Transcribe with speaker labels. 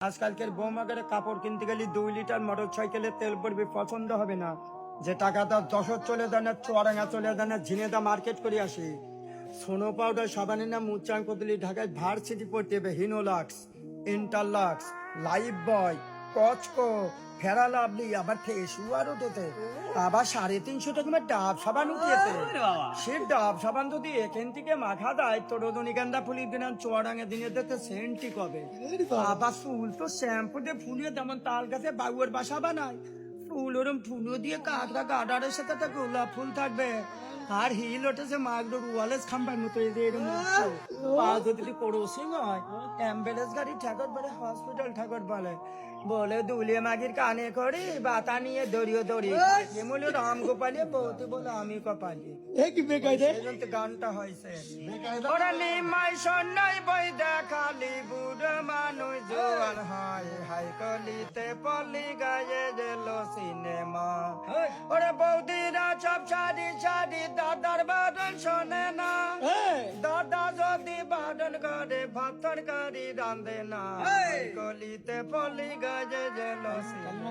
Speaker 1: আজকালকের বৌমাকে কাপড় কিনতে গেলে 2 লিটার মোটর সাইকেলের তেল পড়বে, পছন্দ হবে না। যে টাকাটা যশোর চলে যায় না, চুয়াডাঙ্গা চলে যায় না, ঝিনেদা মার্কেট করে আসি। সোনো পাউডার সাবানে না মুচাং কদলি ঢাকায় ভার্সিটি পড়তে হবে। হিনোলাক্স, ইন্টারলাক্স, লাইফ বয়, কচকো, ফেরা লাভলি, আবার ফেস ওয়ার উঠেছে, আবার 350 টাকা ডাব সাবান উঠিয়েছে। সে ডাব সাবান যদি এখান থেকে মাখা দেয় তো রজনীগন্ধা ফুলি দিন চুয়াডাঙ্গা দিনে দেখতে সেন্টি কবে। আবার ফুল তো শ্যাম্পু দিয়ে ফুলিয়ে তেমন তাল গাছে বাগুয়ের বাসা বানায়। ফুল ওরম ফুলও দিয়ে কাঁকড়া গার্ডারের সাথে তো গোলাপ ফুল থাকবে। আর হিল ওঠেছে মাগডোর ওয়ালেস খাম্বার মতো, এই যে এরকম পা যদি পড়োশি নয়, অ্যাম্বুলেন্স গাড়ি ঠাকুর বলে, হসপিটাল ঠাকুর বলে, বলে দুলিয়ে মাগির কানে করি বাতা নিয়ে দড়িয়ে দড়িয়ে বলে রাম গোপালিয়ে বলতে বলে আমি কপালি। গানটা হয়েছে ওরা নিমাই সন্ন্যাই বই দেখালি বুড়ো মানুষ জোয়ান হয় হাই কলিতে পলি গায়ে গেল সিনেমা। ওরা বৌদিরা সব সারি সারি দাদার বাদন শোনে না, দাদা যদি বাদন করে ভাত তরকারি রান্ধে না, কলিতে পলি গায়ে গেল সিনেমা।